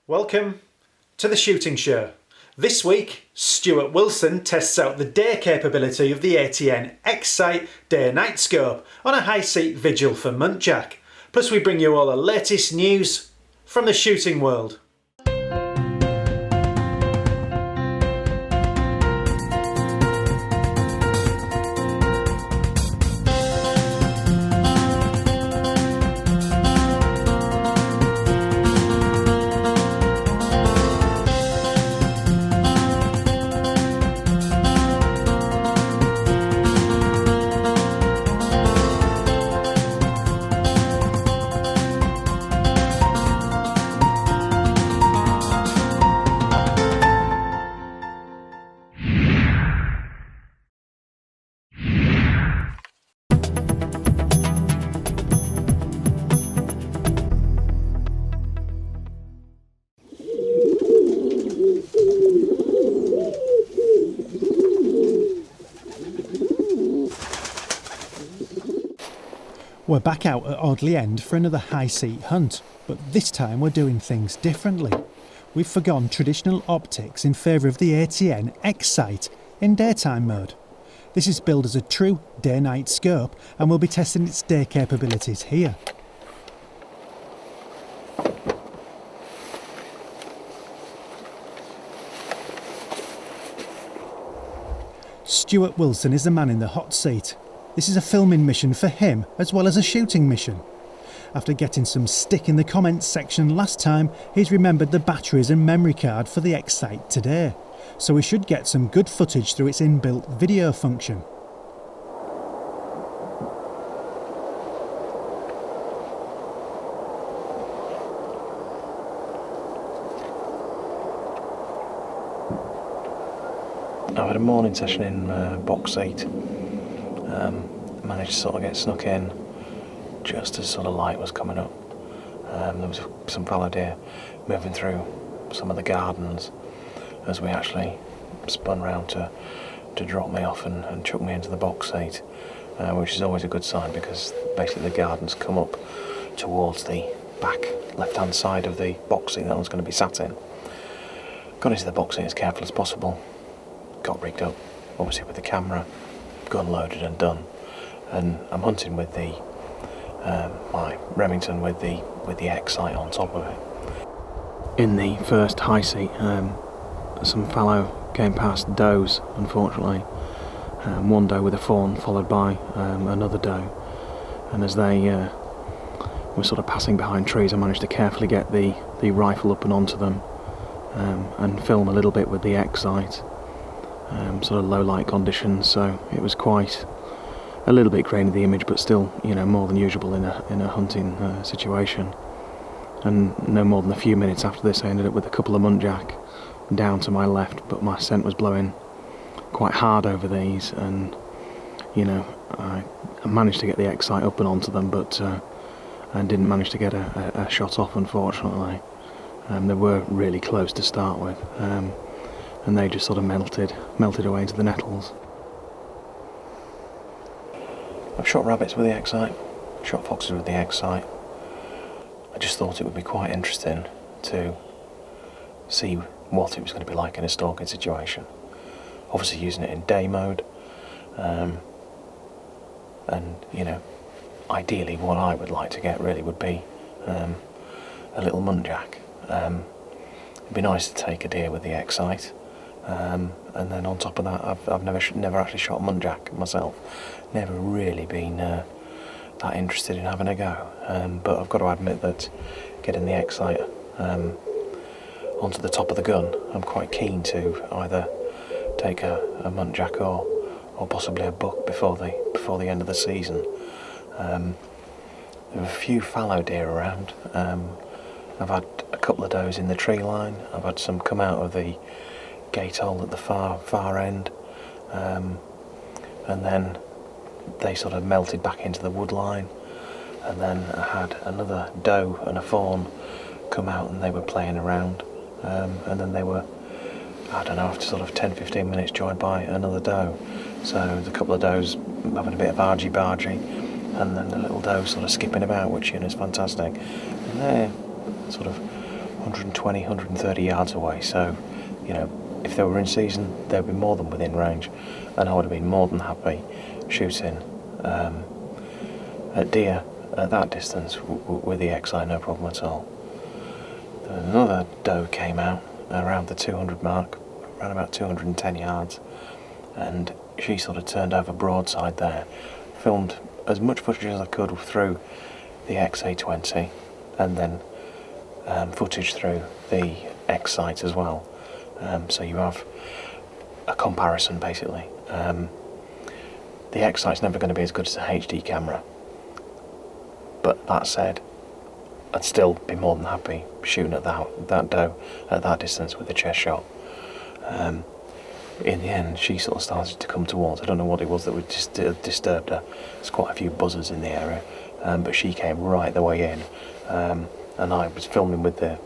Welcome to the shooting show. This week, Stuart Wilson tests out the day capability of the ATN X Sight day-night scope on a high-seat vigil for muntjac. Plus we bring you all the latest news from the shooting world. We're back out at Audley End for another high-seat hunt, but this time we're doing things differently. We've forgone traditional optics in favour of the ATN X Sight in daytime mode. This is billed as a true day-night scope and we'll be testing its day capabilities here. Stuart Wilson is the man in the hot seat. This is a filming mission for him as well as a shooting mission. After getting some stick in the comments section last time, he's remembered the batteries and memory card for the X Sight today, so we should get some good footage through its inbuilt video function. I had a morning session in box 8. Managed to sort of get snuck in just as sort of light was coming up. There was some fallow deer moving through some of the gardens as we actually spun round to drop me off and chuck me into the box 8, which is always a good sign because basically the gardens come up towards the back left hand side of the box seat that I was going to be sat in. Got into the box 8 as careful as possible, got rigged up obviously with the camera, gun loaded and done. And I'm hunting with the my Remington with the X Sight on top of it. In the first high seat, some fallow came past does, unfortunately. One doe with a fawn followed by another doe, and as they were sort of passing behind trees, I managed to carefully get the rifle up and onto them and film a little bit with the X Sight. Sort of low light conditions, so it was quite a little bit grainy, the image, but still, you know, more than usual in a hunting situation. And no more than a few minutes after this, I ended up with a couple of muntjac down to my left, but my scent was blowing quite hard over these, and you know, I managed to get the X Sight up and onto them, but I didn't manage to get a shot off, unfortunately. They were really close to start with, and they just sort of melted away into the nettles. I've shot rabbits with the X Sight, shot foxes with the X Sight. I just thought it would be quite interesting to see what it was going to be like in a stalking situation. Obviously using it in day mode, and you know, ideally what I would like to get really would be a little muntjac. It'd be nice to take a deer with the X Sight. And then on top of that, I've never actually shot muntjac myself. Never really been that interested in having a go. But I've got to admit that getting the X Sight onto the top of the gun, I'm quite keen to either take a muntjac or possibly a buck before the end of the season. There are a few fallow deer around. I've had a couple of does in the tree line. I've had some come out of the gate hole at the far end, and then they sort of melted back into the wood line, and then I had another doe and a fawn come out and they were playing around, and then they were, I don't know, after sort of 10-15 minutes joined by another doe. So there's a couple of does having a bit of argy-bargy, and then the little doe sort of skipping about, which, you know, is fantastic. And they're sort of 120, 130 yards away, so, you know, if they were in season, they'd be more than within range, and I would have been more than happy shooting at deer at that distance with the X Sight, no problem at all. Another doe came out around the 200 mark, around about 210 yards, and she sort of turned over broadside there. Filmed as much footage as I could through the XA20, and then footage through the X Sight as well. So you have a comparison basically. The X Sight's never going to be as good as a HD camera, but that said, I'd still be more than happy shooting at that doe at that distance with a chest shot. In the end, she sort of started to come towards. I don't know what it was that would just disturbed her. There's quite a few buzzers in the area, but she came right the way in, and I was filming with the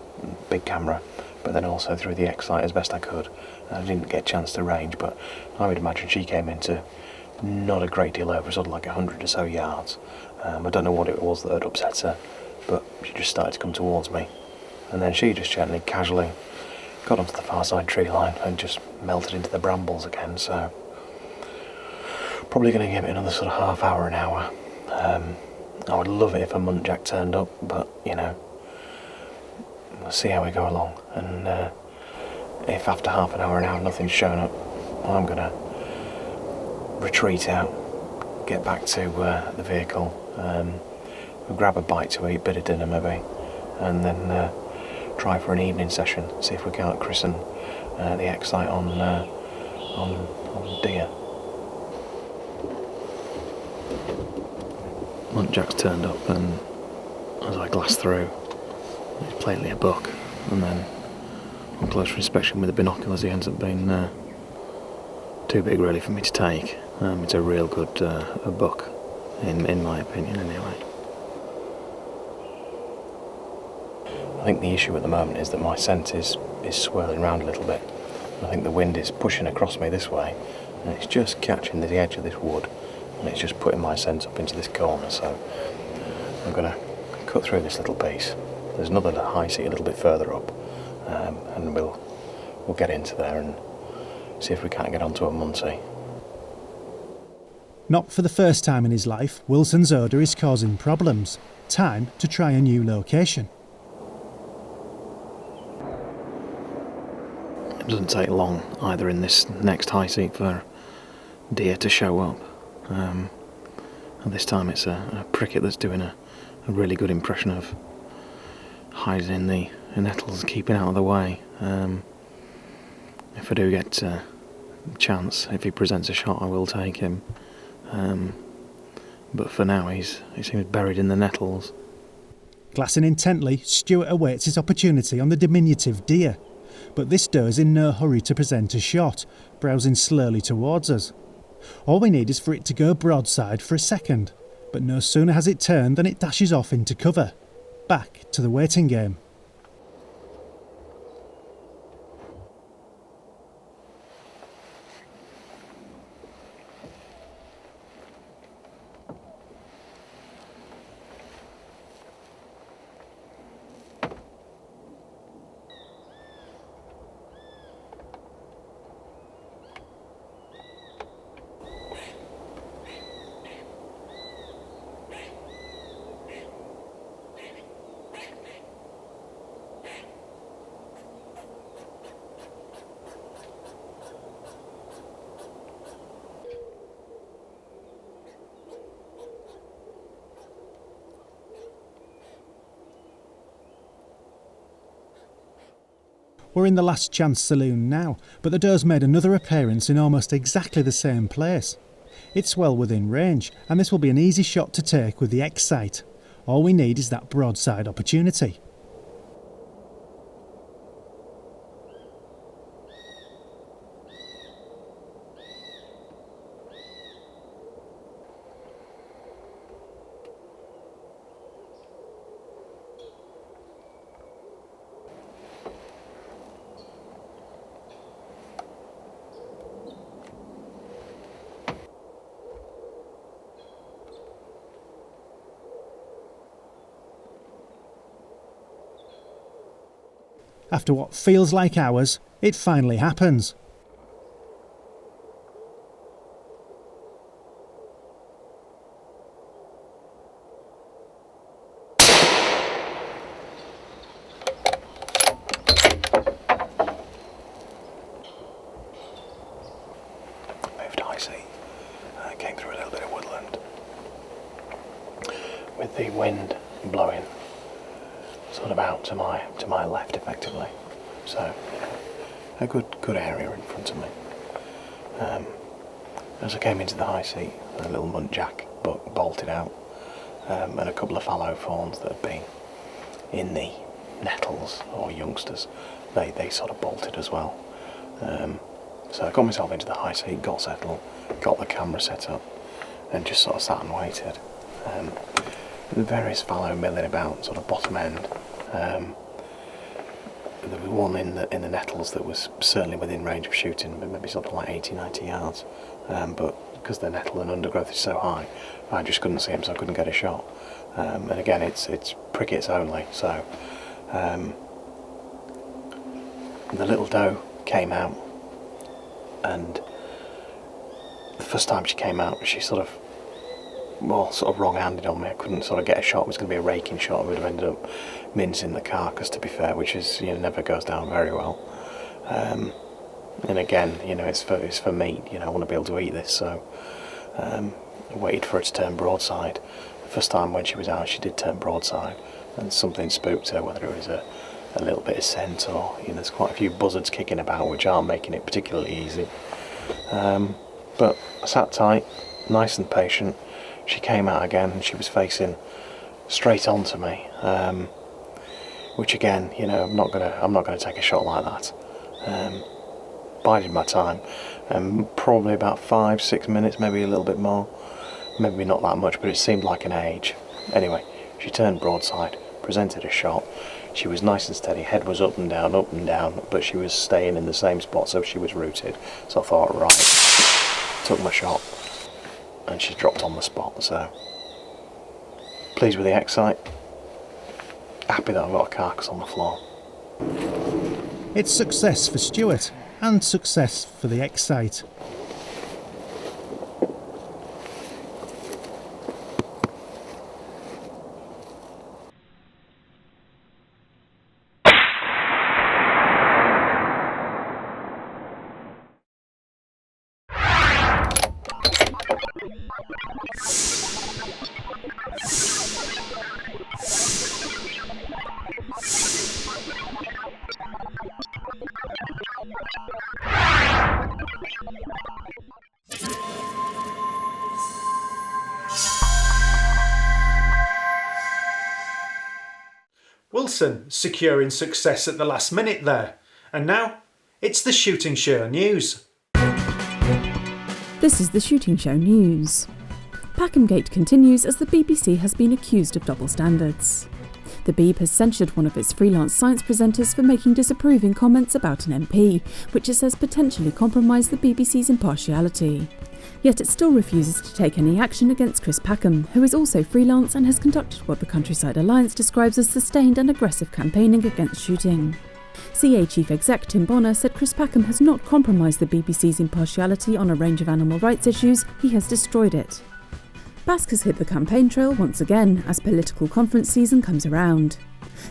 big camera, but then also through the X Sight as best I could. I didn't get a chance to range, but I would imagine she came into not a great deal over, sort of like 100 or so yards. I don't know what it was that had upset her, but she just started to come towards me, and then she just gently, casually got onto the far side tree line and just melted into the brambles again. So probably going to give it another sort of half hour, an hour. I would love it if a muntjac turned up, but you know, we'll see how we go along, and if after half an hour nothing's shown up, well, I'm going to retreat out, get back to the vehicle, we'll grab a bite to eat, bit of dinner maybe, and then try for an evening session, see if we can't christen the X Sight on deer. Muntjac's turned up, and as I glass through, it's plainly a buck, and then on closer inspection with the binoculars, he ends up being too big really for me to take. It's a real good a buck, in my opinion anyway. I think the issue at the moment is that my scent is swirling around a little bit. I think the wind is pushing across me this way, and it's just catching the edge of this wood, and it's just putting my scent up into this corner. So I'm going to cut through this little piece. There's another high seat a little bit further up, and we'll get into there and see if we can't get onto a muncie. Not for the first time in his life, Wilson's odour is causing problems. Time to try a new location. It doesn't take long either in this next high seat for deer to show up. And this time it's a pricket that's doing a really good impression of hiding in the nettles, keeping out of the way. If I do get a chance, if he presents a shot, I will take him. But for now he seems buried in the nettles. Glassing intently, Stuart awaits his opportunity on the diminutive deer. But this doe is in no hurry to present a shot, browsing slowly towards us. All we need is for it to go broadside for a second, but no sooner has it turned than it dashes off into cover. Back to the waiting game. We're in the Last Chance Saloon now, but the doe's made another appearance in almost exactly the same place. It's well within range, and this will be an easy shot to take with the X Sight. All we need is that broadside opportunity. After what feels like hours, it finally happens. Moved icy. Came through a little bit of woodland. With the wind blowing sort of out to my left effectively. So a good area in front of me. As I came into the high seat, a little muntjac bolted out, and a couple of fallow fawns that had been in the nettles or youngsters, they sort of bolted as well. So I got myself into the high seat, got settled, got the camera set up, and just sort of sat and waited. The various fallow milling about, sort of bottom end. There was one in the nettles that was certainly within range of shooting, maybe something like 80-90 yards. But because the nettle and undergrowth is so high, I just couldn't see him, so I couldn't get a shot. And again, it's prickets only, so the little doe came out, and the first time she came out, she sort of wrong-handed on me. I couldn't sort of get a shot. It was going to be a raking shot. I would have ended up mincing the carcass, to be fair, which is, never goes down very well. And again, it's for meat. I want to be able to eat this, so I waited for her to turn broadside. The first time when she was out, she did turn broadside, and something spooked her, whether it was a little bit of scent or there's quite a few buzzards kicking about, which aren't making it particularly easy. But I sat tight, nice and patient. She came out again, and she was facing straight onto me, which again, I'm not gonna take a shot like that. Bided my time, probably about 5-6 minutes, maybe a little bit more, maybe not that much, but it seemed like an age. Anyway, she turned broadside, presented a shot. She was nice and steady, head was up and down, but she was staying in the same spot, so she was rooted. So I thought, right, took my shot, and she dropped on the spot. So pleased with the X Sight, happy that I've got a carcass on the floor. It's success for Stuart, and success for the X Sight. Wilson securing success at the last minute there. And now, it's the Shooting Show News. This is the Shooting Show News. Packhamgate continues as the BBC has been accused of double standards. The Beeb has censured one of its freelance science presenters for making disapproving comments about an MP, which it says potentially compromised the BBC's impartiality. Yet it still refuses to take any action against Chris Packham, who is also freelance and has conducted what the Countryside Alliance describes as sustained and aggressive campaigning against shooting. CA Chief Exec Tim Bonner said Chris Packham has not compromised the BBC's impartiality on a range of animal rights issues, he has destroyed it. Basque has hit the campaign trail once again as political conference season comes around.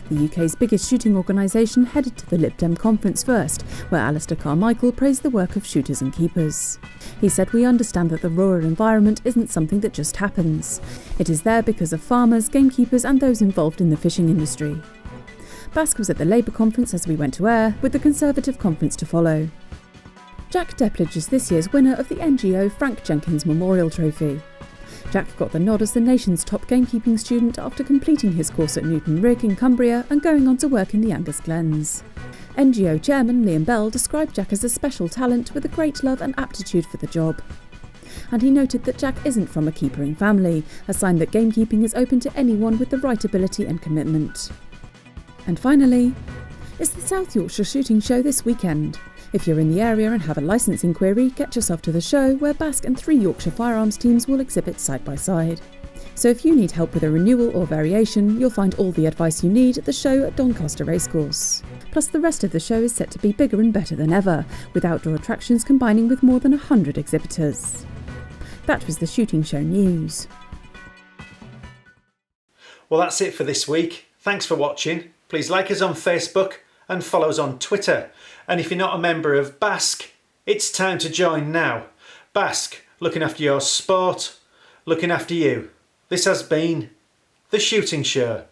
The UK's biggest shooting organisation headed to the Lib Dem conference first, where Alistair Carmichael praised the work of shooters and keepers. He said, "We understand that the rural environment isn't something that just happens. It is there because of farmers, gamekeepers and those involved in the fishing industry." Basque was at the Labour conference as we went to air, with the Conservative conference to follow. Jack Depledge is this year's winner of the NGO Frank Jenkins Memorial Trophy. Jack got the nod as the nation's top gamekeeping student after completing his course at Newton Rig in Cumbria and going on to work in the Angus Glens. NGO chairman Liam Bell described Jack as a special talent with a great love and aptitude for the job. And he noted that Jack isn't from a keepering family, a sign that gamekeeping is open to anyone with the right ability and commitment. And finally, it's the South Yorkshire Shooting Show this weekend. If you're in the area and have a licensing query, get yourself to the show where Basque and 3 Yorkshire firearms teams will exhibit side by side. So if you need help with a renewal or variation, you'll find all the advice you need at the show at Doncaster Racecourse. Plus the rest of the show is set to be bigger and better than ever, with outdoor attractions combining with more than 100 exhibitors. That was the shooting show news. Well, that's it for this week. Thanks for watching. Please like us on Facebook and follow us on Twitter. And if you're not a member of Basque, it's time to join now. Basque, looking after your sport, looking after you. This has been The Shooting Show.